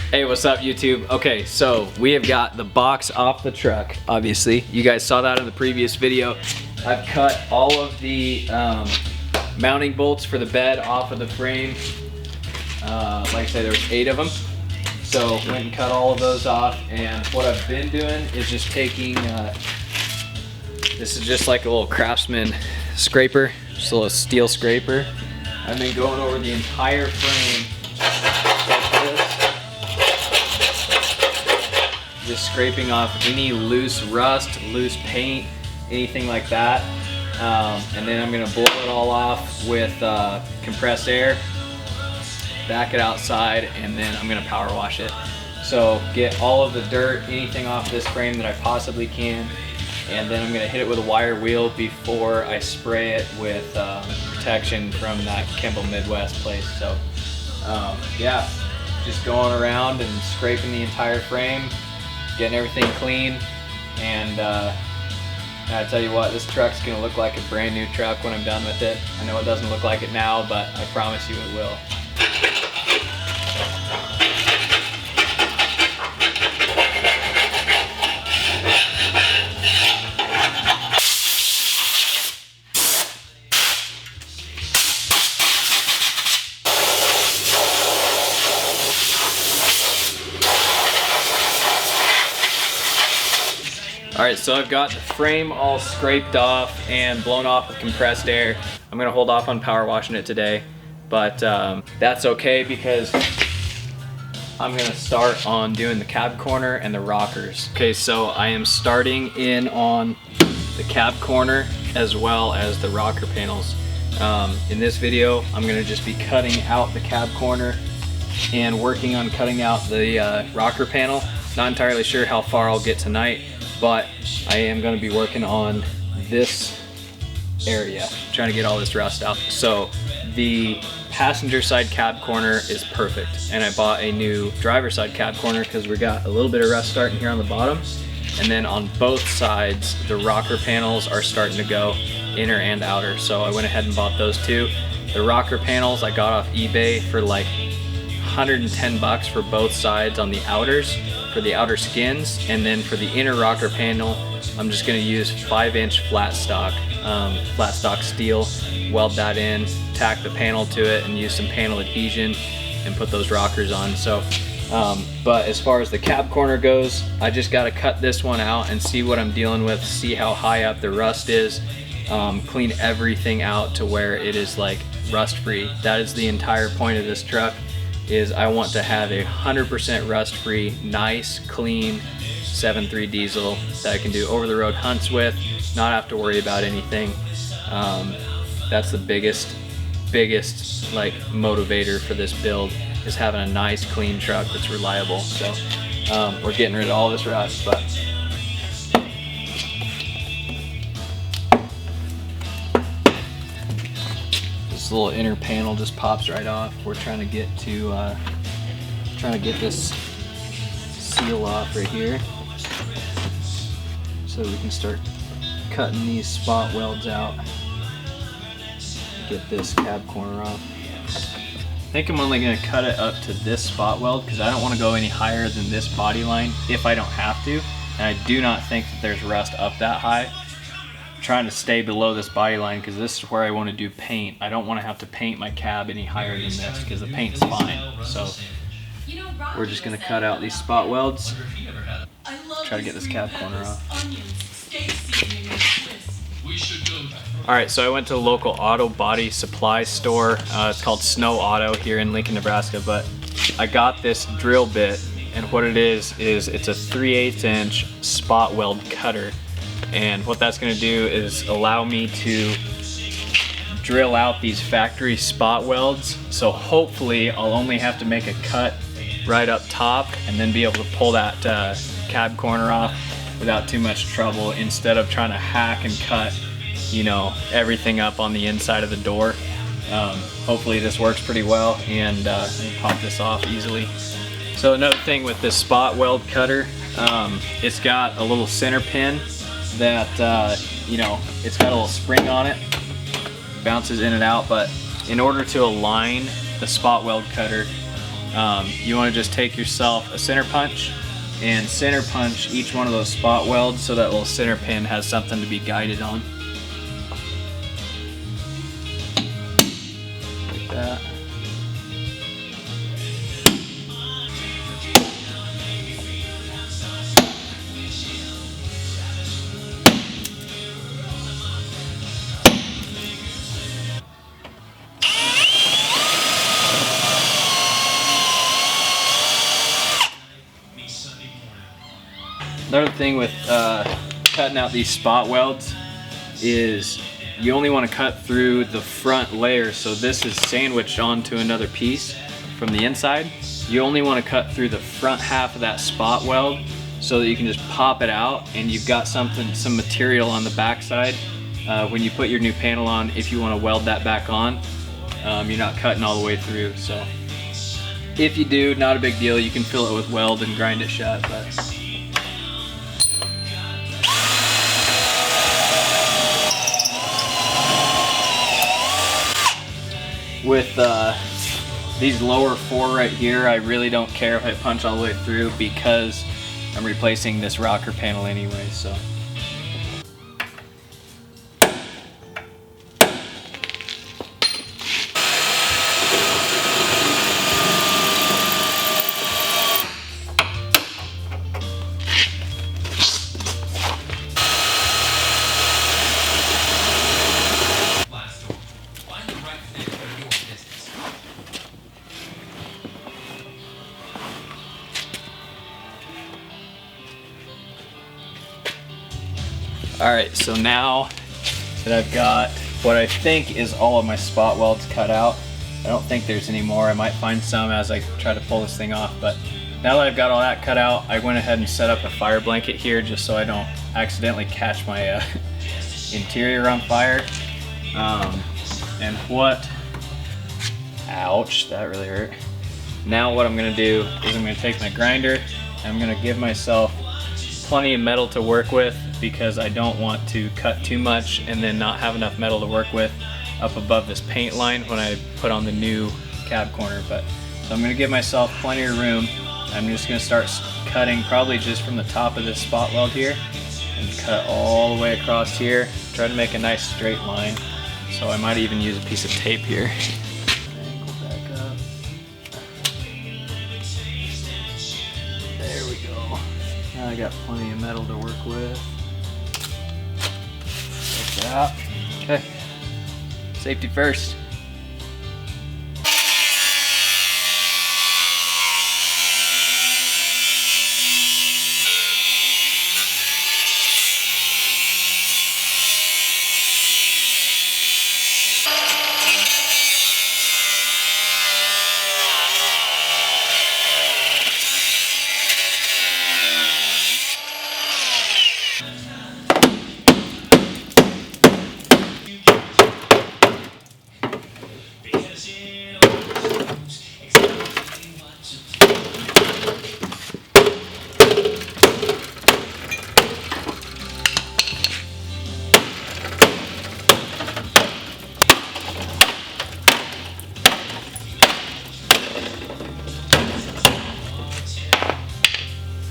Hey, what's up, YouTube? Okay, so we have got the box off the truck, obviously. You guys saw that in the previous video. I've cut all of the mounting bolts for the bed off of the frame. Like I said, there's 8 of them. So went and cut all of those off, and what I've been doing is just taking, this is just like a little Craftsman scraper, just a little steel scraper. I've been going over the entire frame like this. Just scraping off any loose rust, loose paint, anything like that. And then I'm gonna blow it all off with compressed air, back it outside, and then I'm gonna power wash it. So get all of the dirt, anything off this frame that I possibly can, and then I'm gonna hit it with a wire wheel before I spray it with protection from that Kimball Midwest place. So yeah, just going around and scraping the entire frame, getting everything clean, and I tell you what, this truck's gonna look like a brand new truck when I'm done with it. I know it doesn't look like it now, but I promise you it will. Alright, so I've got the frame all scraped off and blown off with compressed air. I'm gonna hold off on power washing it today, but that's okay because I'm gonna start on doing the cab corner and the rockers. Okay, so I am starting in on the cab corner as well as the rocker panels. In this video, I'm gonna just be cutting out the cab corner and working on cutting out the rocker panel. Not entirely sure how far I'll get tonight, but I am going to be working on this area, trying to get all this rust out. So the passenger side cab corner is perfect, and I bought a new driver side cab corner because we got a little bit of rust starting here on the bottom, and then on both sides the rocker panels are starting to go inner and outer, so I went ahead and bought those too. The rocker panels I got off eBay for like 110 bucks for both sides on the outers, for the outer skins, and then for the inner rocker panel I'm just going to use 5-inch flat stock steel, weld that in, tack the panel to it, and use some panel adhesion and put those rockers on. So but as far as the cab corner goes, I just got to cut this one out and see what I'm dealing with, see how high up the rust is, clean everything out to where it is like rust free. That is the entire point of this truck, is I want to have a 100% rust-free, nice, clean 7.3 diesel that I can do over-the-road hunts with, not have to worry about anything. That's the biggest like motivator for this build, is having a nice, clean truck that's reliable. So we're getting rid of all this rust, but this little inner panel just pops right off. We're trying to get this seal off right here so we can start cutting these spot welds out. Get this cab corner off. I think I'm only going to cut it up to this spot weld because I don't want to go any higher than this body line if I don't have to, and I do not think that there's rust up that high. Trying to stay below this body line because this is where I want to do paint. I don't want to have to paint my cab any higher than this because the paint's fine. So we're just going to cut out these spot welds, try to get this cab corner off. Alright, so I went to the local auto body supply store. It's called Snow Auto here in Lincoln, Nebraska, but I got this drill bit, and what it is it's a 3/8 inch spot weld cutter. And what that's going to do is allow me to drill out these factory spot welds. So hopefully I'll only have to make a cut right up top and then be able to pull that cab corner off without too much trouble, instead of trying to hack and cut, you know, everything up on the inside of the door. Hopefully this works pretty well, and pop this off easily. So another thing with this spot weld cutter, it's got a little center pin that you know, it's got a little spring on it, bounces in and out, but in order to align the spot weld cutter you want to just take yourself a center punch and center punch each one of those spot welds so that little center pin has something to be guided on. Like that. Another thing with cutting out these spot welds is you only want to cut through the front layer. So this is sandwiched onto another piece from the inside. You only want to cut through the front half of that spot weld so that you can just pop it out and you've got some material on the back side. When you put your new panel on, if you want to weld that back on, you're not cutting all the way through. So if you do, not a big deal. You can fill it with weld and grind it shut. But with these lower 4 right here, I really don't care if I punch all the way through because I'm replacing this rocker panel anyway, so. Alright, so now that I've got what I think is all of my spot welds cut out, I don't think there's any more. I might find some as I try to pull this thing off, but now that I've got all that cut out, I went ahead and set up a fire blanket here just so I don't accidentally catch my interior on fire. And what, ouch, that really hurt. Now what I'm gonna do is I'm gonna take my grinder and I'm gonna give myself plenty of metal to work with because I don't want to cut too much and then not have enough metal to work with up above this paint line when I put on the new cab corner. But so I'm gonna give myself plenty of room. I'm just gonna start cutting probably just from the top of this spot weld here and cut all the way across here. Try to make a nice straight line. So I might even use a piece of tape here. Angle back up. There we go. Now I got plenty of metal to work with. Like that. Okay. Safety first.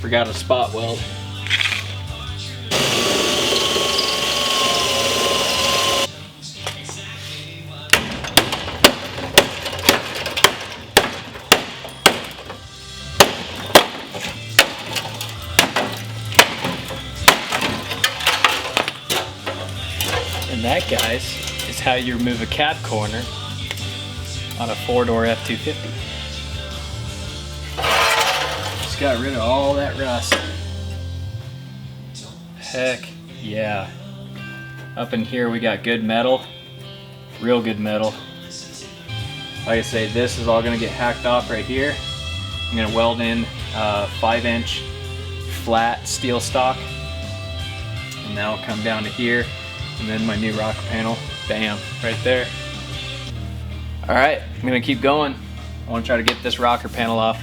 Forgot a spot weld. And that, guys, is how you remove a cab corner on a 4-door F250. Just got rid of all that rust. Heck yeah. Up in here we got good metal, real good metal. Like I say, this is all gonna get hacked off right here. I'm gonna weld in 5-inch flat steel stock, and that'll come down to here, and then my new rocker panel, bam, right there. All right, I'm gonna keep going. I wanna try to get this rocker panel off.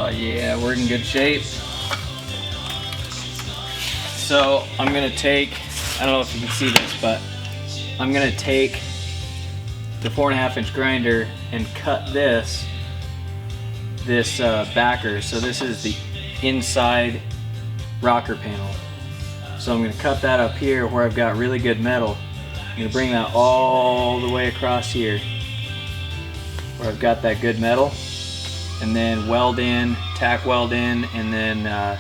Oh yeah, we're in good shape. So I'm gonna take, I don't know if you can see this, but I'm gonna take the 4.5 inch grinder and cut this backer. So this is the inside rocker panel. So I'm gonna cut that up here where I've got really good metal. I'm gonna bring that all the way across here where I've got that good metal, and then weld in, tack weld in, and then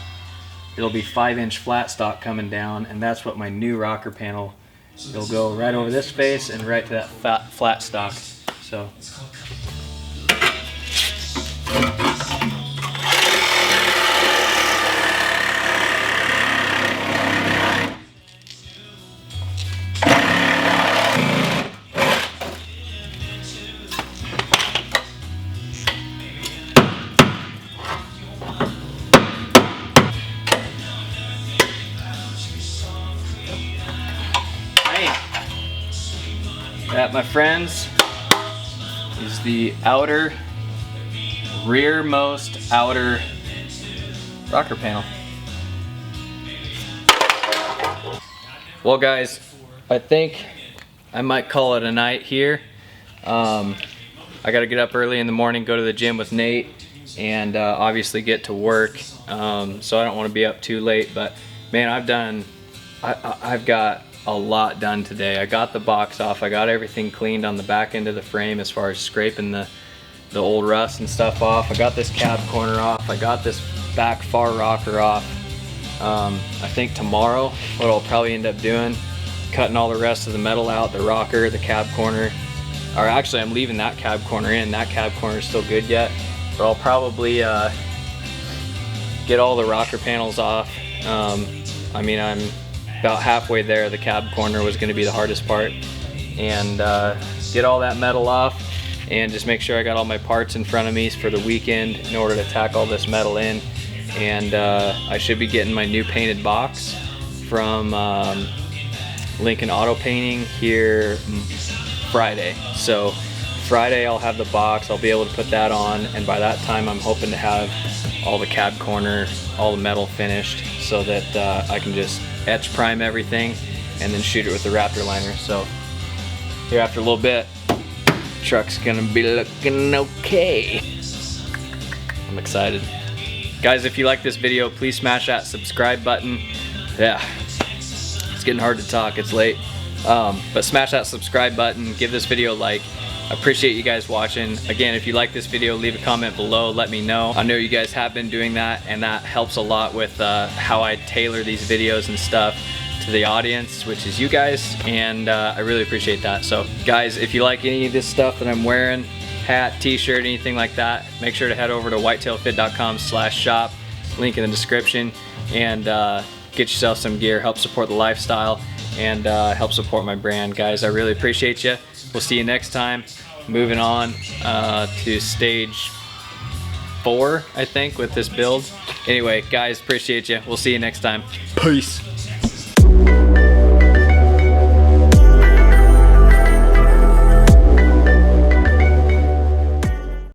it'll be 5-inch flat stock coming down, and that's what my new rocker panel, it'll go right over this face and right to that flat stock. So that, my friends, is the rearmost outer rocker panel. Well guys, I think I might call it a night here. I gotta get up early in the morning, go to the gym with Nate, and obviously get to work. So I don't want to be up too late, but man, I've got a lot done today. I got the box off, I got everything cleaned on the back end of the frame as far as scraping the old rust and stuff off. I got this cab corner off, I got this back far rocker off. I think tomorrow what I'll probably end up doing, cutting all the rest of the metal out, the rocker, the cab corner, or actually I'm leaving that cab corner in. That cab corner is still good yet, but I'll probably get all the rocker panels off. I mean, I'm about halfway there. The cab corner was going to be the hardest part, and get all that metal off and just make sure I got all my parts in front of me for the weekend in order to tack all this metal in. And I should be getting my new painted box from Lincoln Auto Painting here Friday. So Friday I'll have the box, I'll be able to put that on, and by that time I'm hoping to have all the cab corner, all the metal finished, so that I can just etch prime everything and then shoot it with the Raptor liner. So here after a little bit, truck's gonna be looking okay. I'm excited. Guys, if you like this video, please smash that subscribe button. Yeah, it's getting hard to talk, it's late. But smash that subscribe button, give this video a like. I appreciate you guys watching. Again, if you like this video, leave a comment below, let me know. I know you guys have been doing that, and that helps a lot with how I tailor these videos and stuff to the audience, which is you guys, and I really appreciate that. So guys, if you like any of this stuff that I'm wearing, hat, t-shirt, anything like that, make sure to head over to whitetailfit.com/shop, link in the description, and get yourself some gear, help support the lifestyle, and help support my brand. Guys, I really appreciate you. We'll see you next time. Moving on to stage 4, I think, with this build. Anyway, guys, appreciate you. We'll see you next time. Peace.